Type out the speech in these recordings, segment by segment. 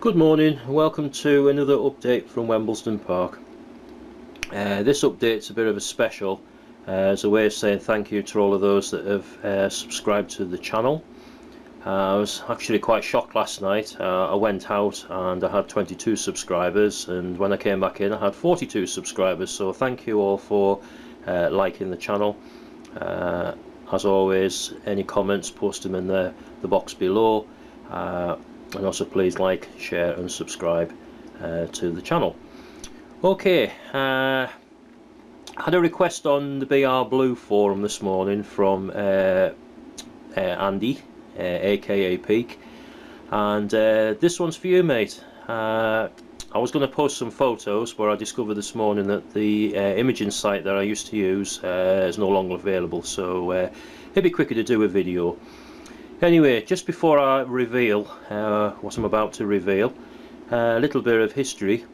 Good morning, welcome to another update from Wemblesden Park. This update's a bit of a special as a way of saying thank you to all of those that have subscribed to the channel. I was actually quite shocked last night. I went out and I had 22 subscribers, and when I came back in I had 42 subscribers, so thank you all for liking the channel. As always, any comments, post them in the box below. And also please like, share and subscribe to the channel. Okay, I had a request on the BR Blue forum this morning from Andy, aka Peak, and this one's for you, mate. I was going to post some photos, but I discovered this morning that the imaging site that I used to use is no longer available, so it'd be quicker to do a video. Anyway, just before I reveal what I'm about to reveal, a little bit of history.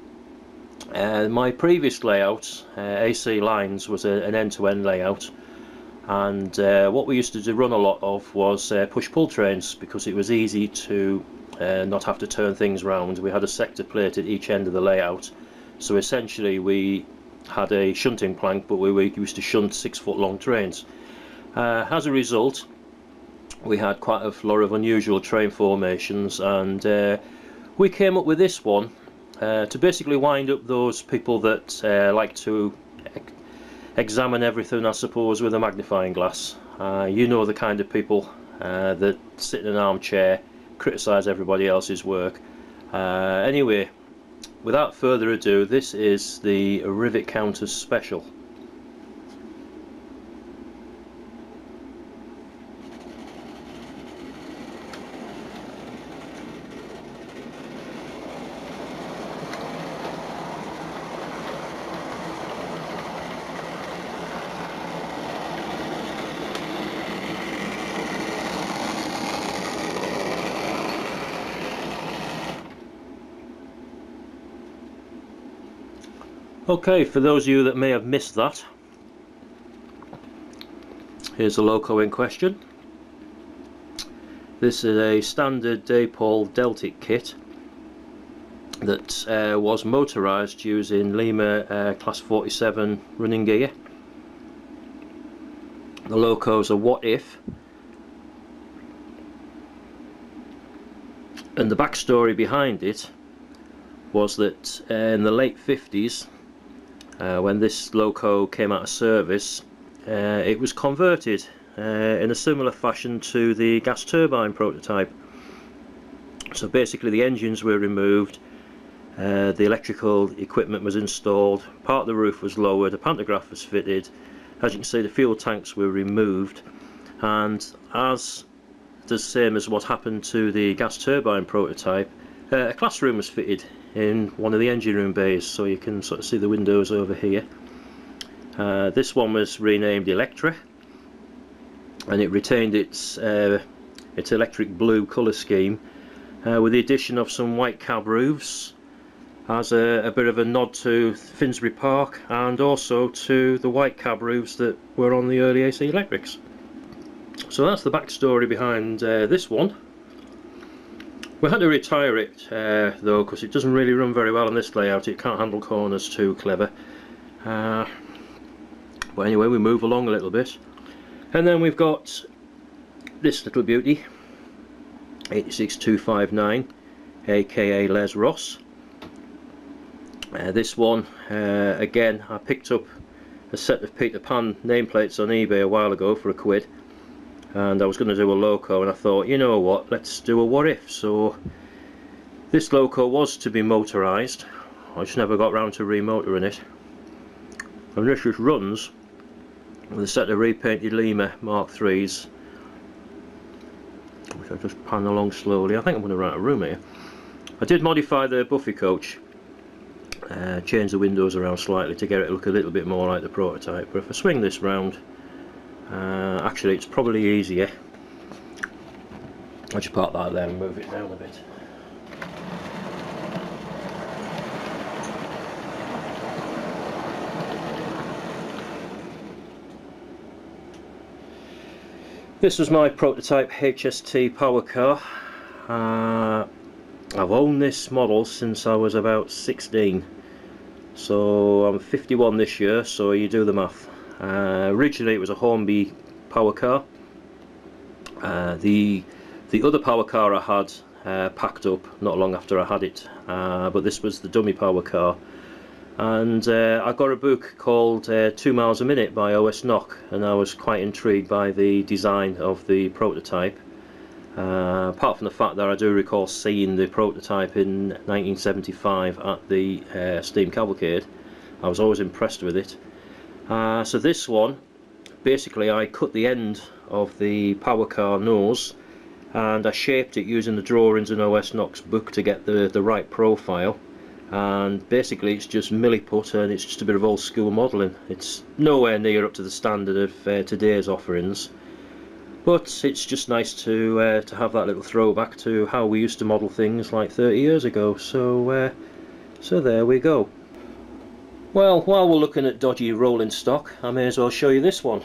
My previous layout, AC Lines, was an end-to-end layout, and what we used to run a lot of was push-pull trains, because it was easy to not have to turn things round. We had a sector plate at each end of the layout, so essentially we had a shunting plank, but we used to shunt 6-foot long trains. As a result, we had quite a lot of unusual train formations, and we came up with this one to basically wind up those people that like to examine everything, I suppose, with a magnifying glass. You know, the kind of people that sit in an armchair, criticise everybody else's work. Anyway, without further ado, this is the Rivet Counters Special. Okay, for those of you that may have missed that, here's the loco in question. This is a standard Daypol deltic kit that was motorised using Lima class 47 running gear. The loco's a What If, and the backstory behind it was that in the late 50s, when this loco came out of service, it was converted in a similar fashion to the gas turbine prototype. So basically the engines were removed, the electrical equipment was installed, part of the roof was lowered, a pantograph was fitted. As you can see, the fuel tanks were removed, and as the same as what happened to the gas turbine prototype, a classroom was fitted in one of the engine room bays, so you can sort of see the windows over here. This one was renamed Electra, and it retained its electric blue colour scheme, with the addition of some white cab roofs as a bit of a nod to Finsbury Park, and also to the white cab roofs that were on the early AC Electrics. So that's the backstory behind this one. We had to retire it though, because it doesn't really run very well on this layout. It can't handle corners too clever. But anyway, we move along a little bit, and then we've got this little beauty, 86259, aka Les Ross. This one, again, I picked up a set of Peter Pan nameplates on eBay a while ago for £1, and I was going to do a loco, and I thought, you know what, let's do a What If. So this loco was to be motorised. I just never got round to remotoring it, and this just runs with a set of repainted Lima Mark IIIs, which I just pan along slowly. I think I'm going to write a room here. I did modify the Buffy coach, change the windows around slightly to get it to look a little bit more like the prototype, but if I swing this round, actually it's probably easier. I'll just park that there and move it down a bit. This was my prototype HST power car. I've owned this model since I was about 16, so I'm 51 this year, so you do the math. Originally it was a Hornby power car. The other power car I had packed up not long after I had it, but this was the dummy power car. And I got a book called 2 miles a minute by OS Knock, and I was quite intrigued by the design of the prototype. Apart from the fact that I do recall seeing the prototype in 1975 at the Steam Cavalcade, I was always impressed with it. So this one, basically I cut the end of the power car nose and I shaped it using the drawings in OS Knock's book to get the right profile. And basically it's just milliput, and it's just a bit of old school modelling. It's nowhere near up to the standard of today's offerings, but it's just nice to have that little throwback to how we used to model things like 30 years ago. So there we go. Well, while we're looking at dodgy rolling stock, I may as well show you this one.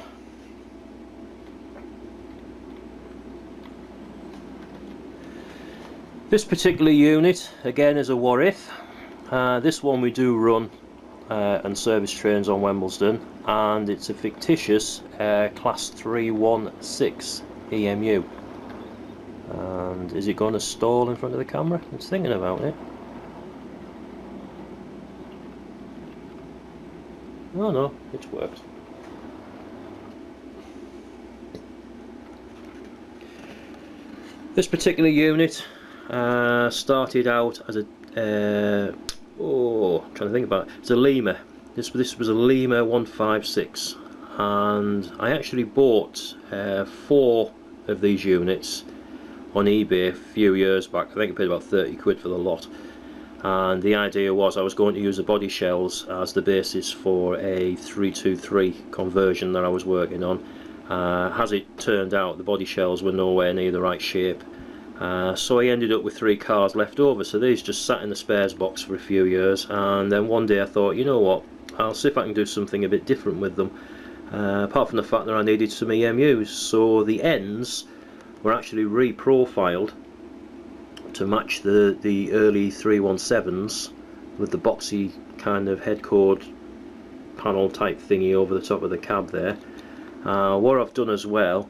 This particular unit again is a what if. This one we do run and service trains on Wemblesden, and it's a fictitious class 316 EMU. And is it going to stall in front of the camera? It's thinking about it. Oh no, it's worked. This particular unit started out as a I'm trying to think about it. It's a Lima. This was a Lima 156, and I actually bought 4 of these units on eBay a few years back. I think I paid about 30 quid for the lot, and the idea was I was going to use the body shells as the basis for a 323 conversion that I was working on. As it turned out, the body shells were nowhere near the right shape. So I ended up with 3 cars left over, so these just sat in the spares box for a few years, and then one day I thought, you know what, I'll see if I can do something a bit different with them, apart from the fact that I needed some EMUs. So the ends were actually re-profiled to match the early 317s with the boxy kind of head cord panel type thingy over the top of the cab there. What I've done as well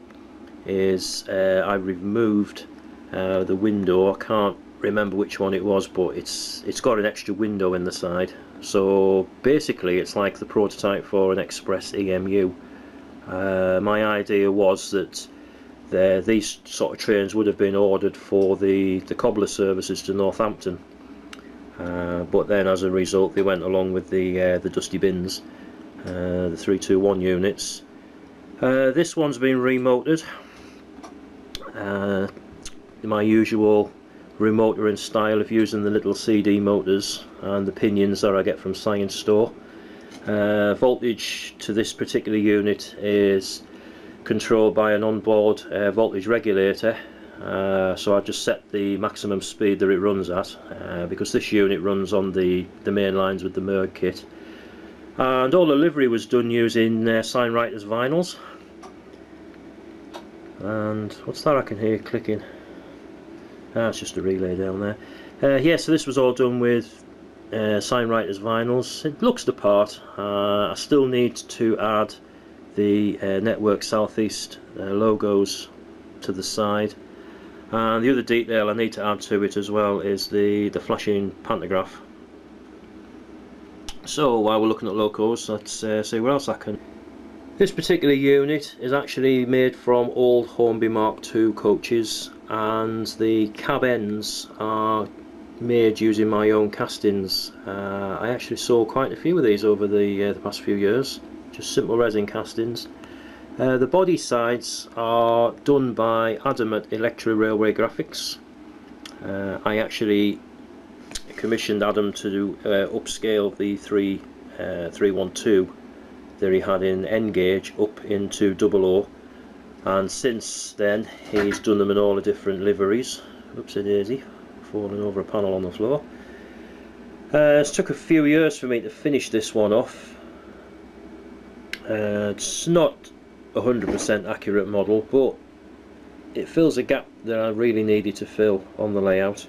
is I've removed the window. I can't remember which one it was, but it's got an extra window in the side, so basically it's like the prototype for an express EMU. My idea was that these sort of trains would have been ordered for the cobbler services to Northampton, but then as a result they went along with the dusty bins, the 321 units. This one's been remotored. My usual remotoring style of using the little CD motors and the pinions that I get from Science Store. Voltage to this particular unit is controlled by an onboard voltage regulator, so I've just set the maximum speed that it runs at, because this unit runs on the main lines with the Merg kit. And all the livery was done using Signwriters vinyls. And what's that I can hear clicking? It's just a relay down there. Yeah, so this was all done with Signwriters vinyls. It looks the part. I still need to add the Network Southeast logos to the side, and the other detail I need to add to it as well is the flashing pantograph. So while we're looking at locos, let's see what else I can. This particular unit is actually made from old Hornby Mark II coaches, and the cab ends are made using my own castings. I actually sold quite a few of these over the past few years, just simple resin castings. The body sides are done by Adam at Electra Railway Graphics. I actually commissioned Adam to upscale the 312 that he had in N gauge up into 00, and since then he's done them in all the different liveries. Oopsie daisy, falling over a panel on the floor. It took a few years for me to finish this one off. It's not 100% accurate model, but it fills a gap that I really needed to fill on the layout.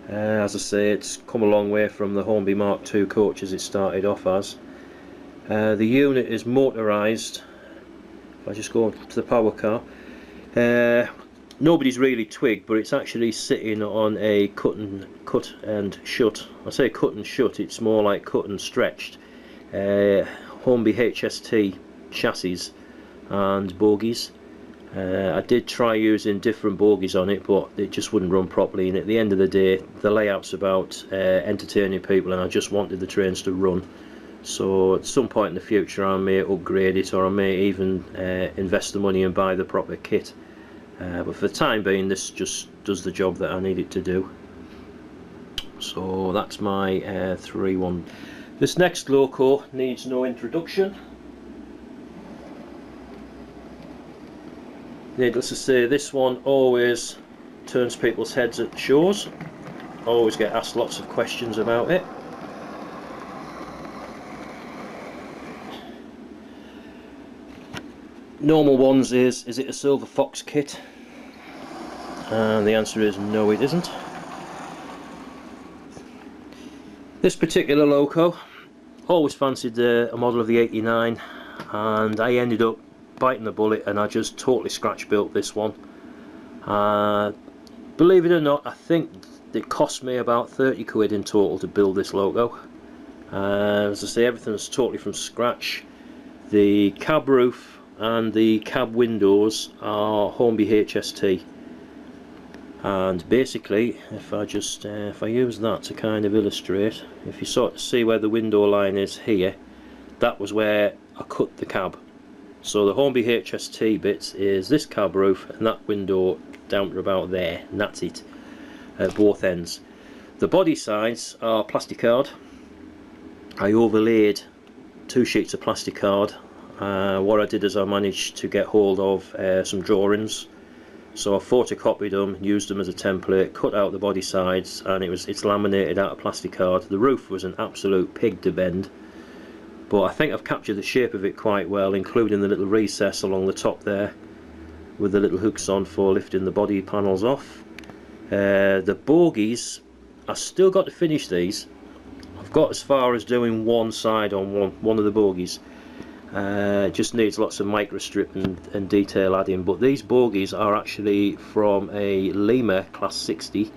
As I say, it's come a long way from the Hornby Mark II coach as it started off as. The unit is motorised. If I just go to the power car, nobody's really twigged, but it's actually sitting on a cut and shut. I say cut and shut, it's more like cut and stretched Hornby HST chassis and bogies. I did try using different bogies on it, but it just wouldn't run properly, and at the end of the day the layout's about entertaining people, and I just wanted the trains to run. So at some point in the future I may upgrade it, or I may even invest the money and buy the proper kit. But for the time being, this just does the job that I need it to do. So that's my 3-1. This next loco needs no introduction. Needless to say, this one always turns people's heads at shows. I always get asked lots of questions about it. Normal ones is it a Silver Fox kit? And the answer is no, it isn't. This particular loco, always fancied a model of the 89, and I ended up biting the bullet and I just totally scratch built this one. Believe it or not, I think it cost me about 30 quid in total to build this loco. As I say, everything's totally from scratch. The cab roof and the cab windows are Hornby HST, and basically if I use that to kind of illustrate, if you sort of see where the window line is here, that was where I cut the cab. So the Hornby HST bits is this cab roof and that window down to about there, and that's it at both ends. The body sides are plasticard. I overlaid 2 sheets of plasticard. What I did is I managed to get hold of some drawings, so I photocopied them, used them as a template, cut out the body sides, and it's laminated out of plasticard. The roof was an absolute pig to bend, but I think I've captured the shape of it quite well, including the little recess along the top there with the little hooks on for lifting the body panels off. The bogies, I still got to finish these. I've got as far as doing one side on one of the bogies. It just needs lots of microstrip and detail adding, but these bogies are actually from a Lima Class 60.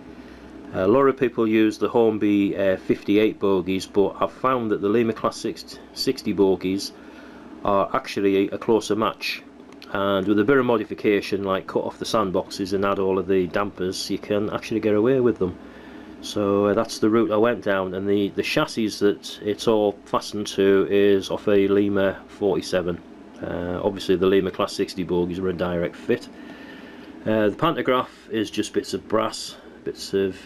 A lot of people use the Hornby 58 bogies, but I've found that the Lima Class 60 bogies are actually a closer match, and with a bit of modification, like cut off the sandboxes and add all of the dampers, you can actually get away with them. So that's the route I went down, and the chassis that it's all fastened to is off a Lima 47. Obviously the Lima Class 60 bogies are a direct fit. The pantograph is just bits of brass, bits of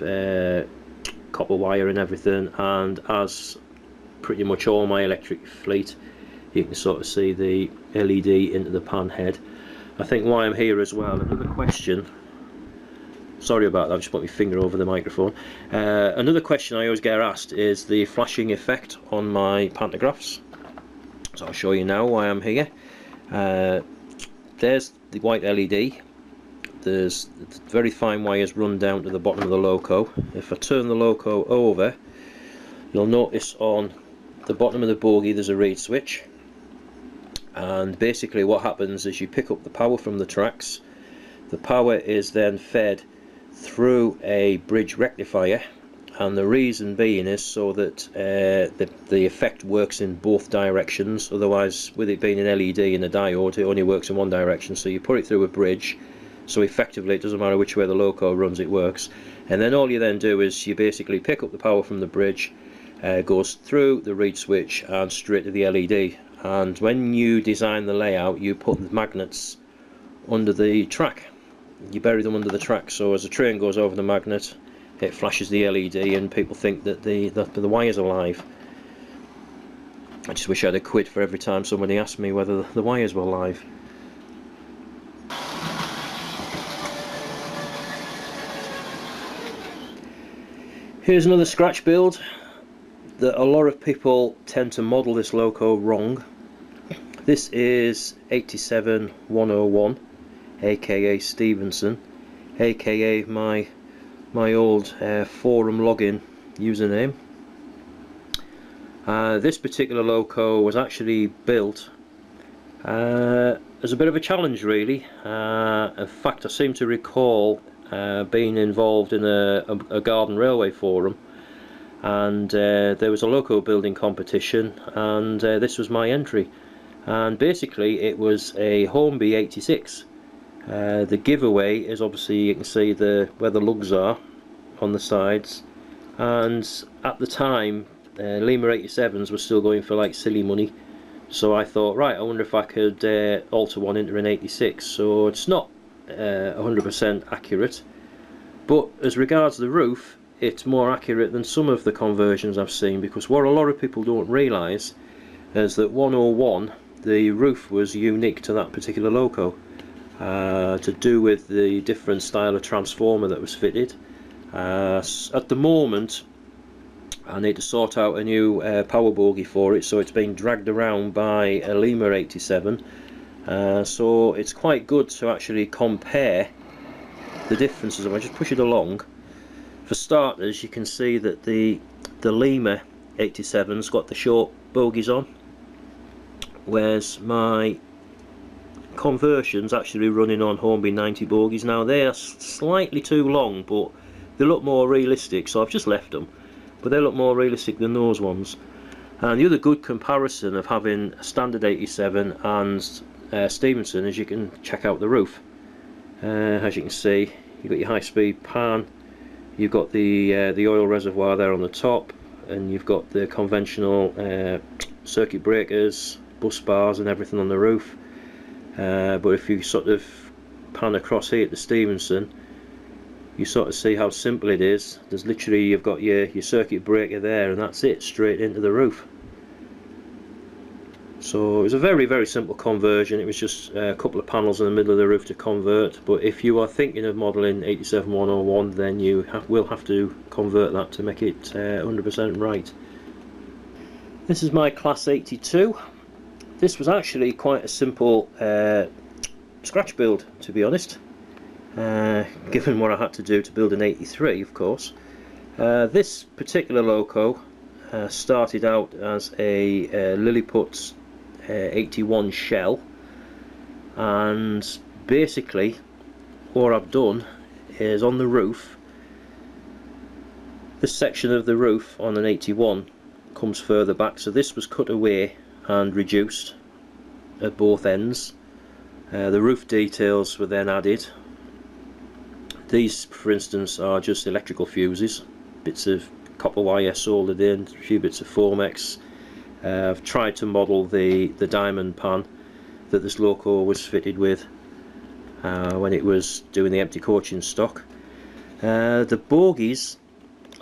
copper wire and everything, and as pretty much all my electric fleet, you can sort of see the LED into the pan head. I think why I'm here as well, another question, sorry about that, I just put my finger over the microphone. Another question I always get asked is the flashing effect on my pantographs. So I'll show you now why I'm here. There's the white LED. There's very fine wires run down to the bottom of the loco. If I turn the loco over, you'll notice on the bottom of the bogie there's a reed switch, and basically what happens is you pick up the power from the tracks. The power is then fed through a bridge rectifier, and the reason being is so that the effect works in both directions. Otherwise, with it being an LED and a diode, it only works in one direction. So you put it through a bridge, so effectively it doesn't matter which way the loco runs, it works. And then all you then do is you basically pick up the power from the bridge, goes through the reed switch and straight to the LED. And when you design the layout, you put the magnets under the track. You bury them under the track, so as the train goes over the magnet, it flashes the LED, and people think that the wires are live. I just wish I had a quid for every time somebody asked me whether the wires were live. Here's another scratch build that a lot of people tend to model this loco wrong. This is 87101, aka Stevenson, aka my my old forum login username. This particular loco was actually built as a bit of a challenge, really. In fact, I seem to recall being involved in a garden railway forum, and there was a loco building competition, and this was my entry. And basically it was a Hornby 86. The giveaway is, obviously you can see where the lugs are on the sides, and at the time Lima 87s were still going for like silly money, so I thought, right, I wonder if I could alter one into an 86. So it's not 100% accurate, but as regards the roof, it's more accurate than some of the conversions I've seen, because what a lot of people don't realise is that 101, the roof was unique to that particular loco, to do with the different style of transformer that was fitted. At the moment I need to sort out a new power bogie for it, so it's being dragged around by a Lima 87, so it's quite good to actually compare the differences. If I just push it along, for starters you can see that the Lima 87's got the short bogies on, whereas my conversions actually running on Hornby 90 bogies. Now they are slightly too long, but they look more realistic, so I've just left them, but they look more realistic than those ones. And the other good comparison of having a standard 87 and Stevenson is you can check out the roof. As you can see, you've got your high-speed pan, you've got the oil reservoir there on the top, and you've got the conventional circuit breakers, bus bars and everything on the roof. But if you sort of pan across here to Stevenson, you sort of see how simple it is. There's literally, you've got your circuit breaker there, and that's it, straight into the roof. So it was a very, very simple conversion. It was just a couple of panels in the middle of the roof to convert. But if you are thinking of modelling 87101, then you will have to convert that to make it 100% right. This is my Class 82. This was actually quite a simple scratch build, to be honest, given what I had to do to build an 83, of course. This particular loco started out as a Lilliput's 81 shell, and basically what I've done is on the roof, this section of the roof on an 81 comes further back, so this was cut away and reduced at both ends. The roof details were then added. These, for instance, are just electrical fuses, bits of copper wire soldered in, a few bits of Formex. I've tried to model the diamond pan that this loco was fitted with when it was doing the empty coaching stock. The bogies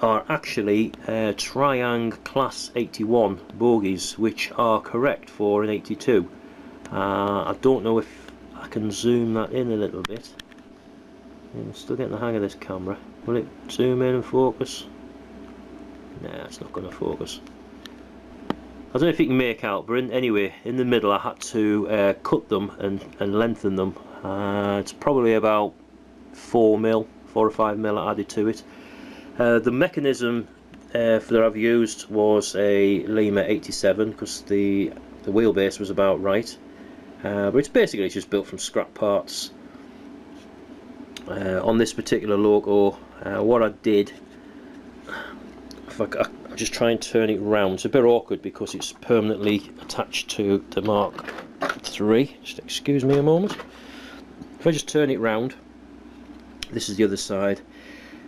are actually Triang Class 81 bogies, which are correct for an 82. I don't know if I can zoom that in a little bit. I'm still getting the hang of this camera. Will it zoom in and focus? Nah, it's not going to focus. I don't know if you can make out, but anyway, in the middle I had to cut them and lengthen them. It's probably about 4 or 5 mil I added to it. The mechanism that I've used was a Lima 87, because the wheelbase was about right, but it's basically just built from scrap parts. On this particular logo, what I did, if I just try and turn it round, it's a bit awkward because it's permanently attached to the Mark III. Just excuse me a moment. If I just turn it round, this is the other side.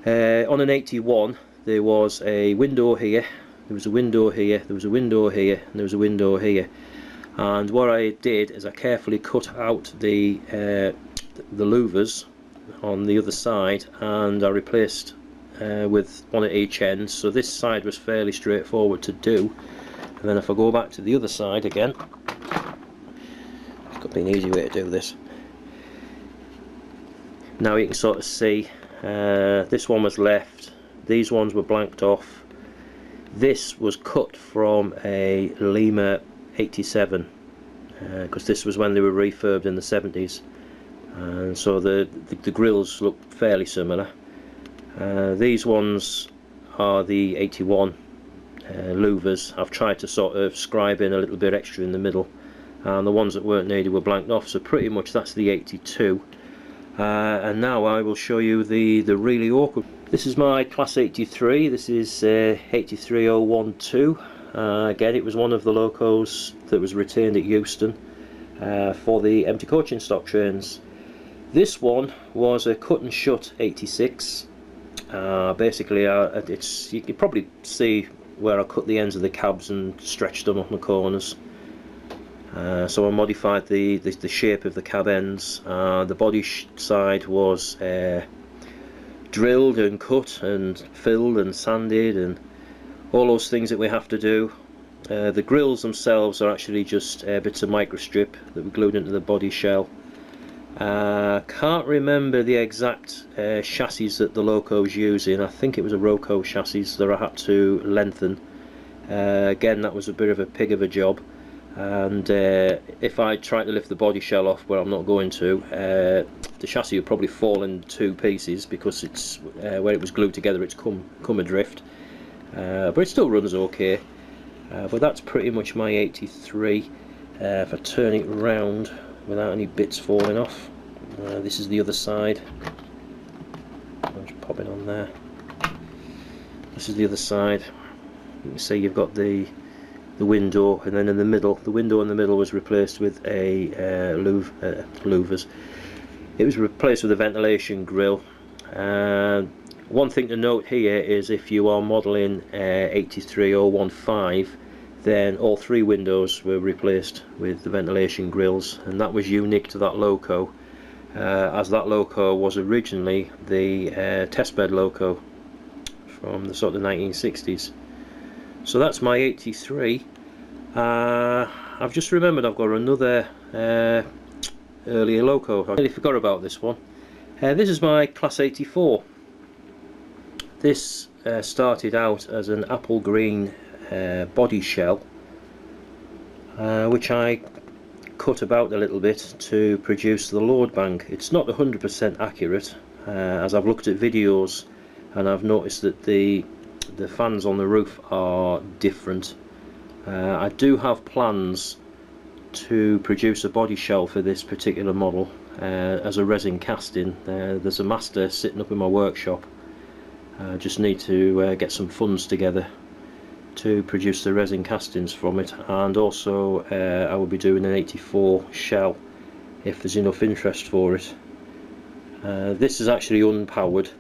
On an 81 there was a window here, there was a window here, there was a window here, and there was a window here. And what I did is I carefully cut out the louvers on the other side, and I replaced with one at each end, so this side was fairly straightforward to do. And then if I go back to the other side again, it's got to be an easy way to do this. Now you can sort of see this one was left, these ones were blanked off. This was cut from a Lima 87, because this was when they were refurbed in the 70s, and so the grills look fairly similar. These ones are the 81 louvers. I've tried to sort of scribe in a little bit extra in the middle, and the ones that weren't needed were blanked off, so pretty much that's the 82. And now I will show you the really awkward. This is my Class 83. This is 83012. Again, it was one of the locos that was retained at Euston for the empty coaching stock trains. This one was a cut and shut 86. Basically, you can probably see where I cut the ends of the cabs and stretched them on the corners. So I modified the shape of the cab ends. The body side was drilled and cut and filled and sanded and all those things that we have to do. The grills themselves are actually just bits of microstrip that were glued into the body shell. Can't remember the exact chassis that the loco was using. I think it was a Roco chassis that I had to lengthen. Again, that was a bit of a pig of a job, and if I tried to lift the body shell off, where I'm not going to, the chassis would probably fall in two pieces, because it's where it was glued together, it's come adrift. But it still runs okay. But that's pretty much my 83. If I turn it round without any bits falling off, this is the other side. I'll just pop it on there. This is the other side. You can see you've got the window, and then in the middle, the window in the middle was replaced with a louvers. It was replaced with a ventilation grill. One thing to note here is if you are modelling 83015, then all three windows were replaced with the ventilation grills, and that was unique to that loco, as that loco was originally the testbed loco from the sort of 1960s. So that's my 83. I've just remembered I've got another earlier loco. I really forgot about this one. This is my Class 84. This started out as an apple green body shell, which I cut about a little bit to produce the load bank. It's not 100% accurate, as I've looked at videos and I've noticed that the fans on the roof are different. I do have plans to produce a body shell for this particular model as a resin casting. There's a master sitting up in my workshop. I just need to get some funds together to produce the resin castings from it, and also I will be doing an 84 shell if there's enough interest for it. This is actually unpowered,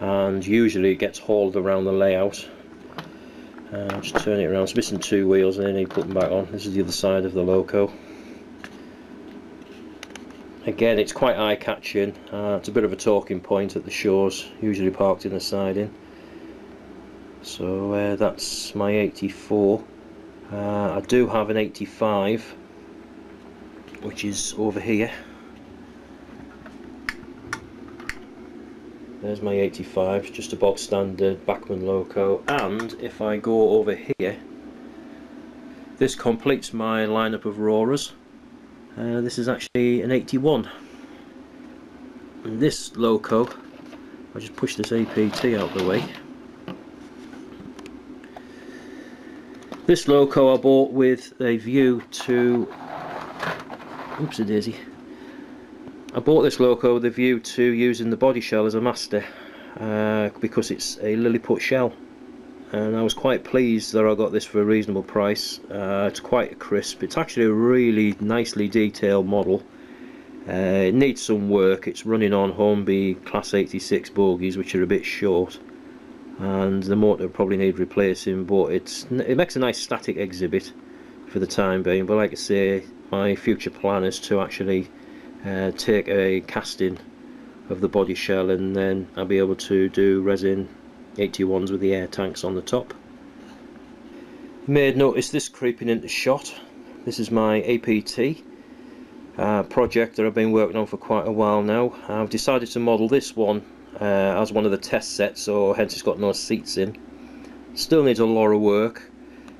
and usually it gets hauled around the layout. Just turn it around. It's missing two wheels and then you put them back on. This is the other side of the loco. Again, it's quite eye-catching. It's a bit of a talking point at the shows, usually parked in the siding. So that's my 84. I do have an 85, which is over here. There's my 85, just a bog standard Bachmann loco. And if I go over here, this completes my lineup of roarers. This is actually an 81. And this loco, I'll just push this APT out of the way. This loco I bought with a view to, oopsie daisy, I bought this loco with a view to using the body shell as a master, because it's a Lilliput shell, and I was quite pleased that I got this for a reasonable price. It's quite crisp. It's actually a really nicely detailed model. It needs some work. It's running on Hornby Class 86 bogies, which are a bit short, and the motor probably need replacing, but it makes a nice static exhibit for the time being. But like I say, my future plan is to actually take a casting of the body shell, and then I'll be able to do resin 81s with the air tanks on the top. You may have noticed this creeping into shot. This is my APT project that I've been working on for quite a while now. I've decided to model this one as one of the test sets, so hence it's got no seats in. Still needs a lot of work.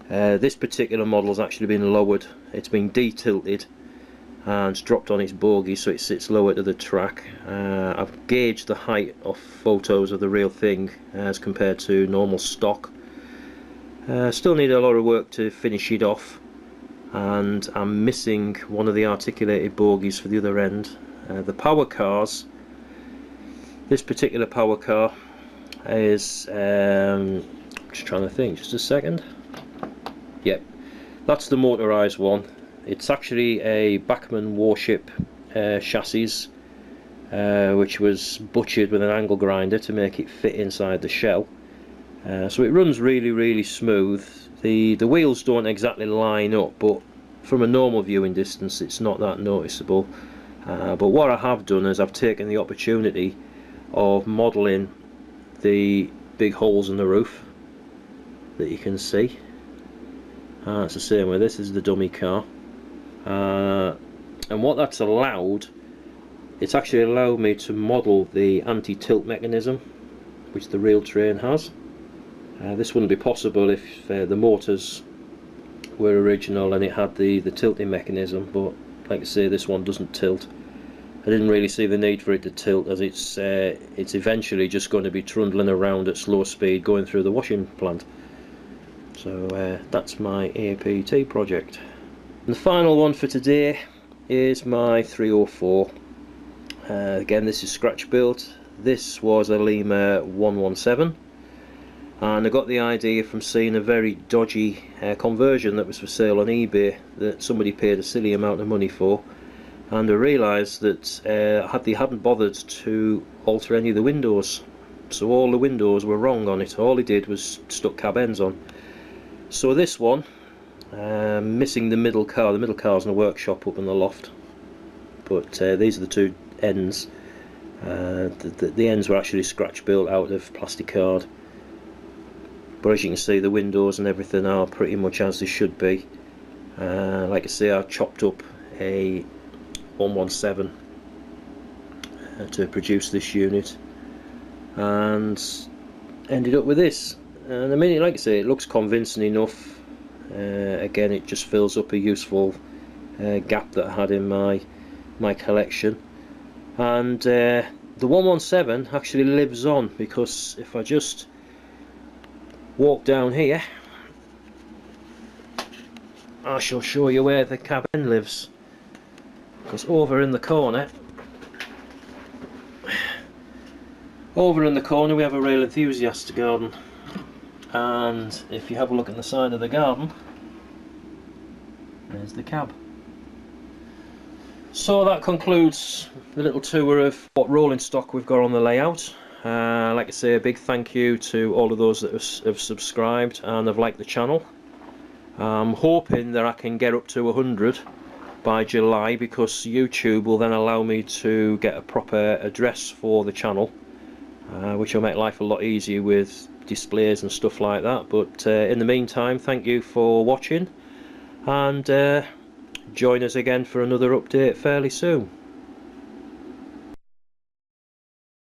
This particular model has actually been lowered. It's been detilted and dropped on its bogie so it sits lower to the track. I've gauged the height of photos of the real thing as compared to normal stock. Still need a lot of work to finish it off, and I'm missing one of the articulated bogies for the other end. The power cars, this particular power car is, just trying to think, just a second. Yep, that's the motorised one. It's actually a Bachmann warship chassis, which was butchered with an angle grinder to make it fit inside the shell. So it runs really smooth. The wheels don't exactly line up, but from a normal viewing distance it's not that noticeable. But what I have done is I've taken the opportunity of modelling the big holes in the roof that you can see. It's the same with this is the dummy car. And what that's allowed, it's actually allowed me to model the anti-tilt mechanism which the real train has. This wouldn't be possible if the motors were original and it had the tilting mechanism, but like I say, this one doesn't tilt. I didn't really see the need for it to tilt, as it's eventually just going to be trundling around at slow speed going through the washing plant. So that's my APT project. And the final one for today is my 304. Again, this is scratch built. This was a Lima 117, and I got the idea from seeing a very dodgy conversion that was for sale on eBay that somebody paid a silly amount of money for, and I realised that they hadn't bothered to alter any of the windows, so all the windows were wrong on it. All he did was stuck cab ends on. So this one, missing the middle car. The middle car's in a workshop up in the loft, but these are the two ends. The ends were actually scratch built out of plastic card, but as you can see, the windows and everything are pretty much as they should be. Like I say, I chopped up a 117 to produce this unit and ended up with this. And I mean, like I say, it looks convincing enough. Again, it just fills up a useful gap that I had in my collection. And the 117 actually lives on, because if I just walk down here, I shall show you where the cab end lives. Because over in the corner we have a Rail Enthusiast garden, and if you have a look at the side of the garden, there's the cab. So that concludes the little tour of what rolling stock we've got on the layout. Like I say, a big thank you to all of those that have subscribed and have liked the channel. I'm hoping that I can get up to 100 by July, because YouTube will then allow me to get a proper address for the channel, which will make life a lot easier with displays and stuff like that. But in the meantime, thank you for watching, and join us again for another update fairly soon.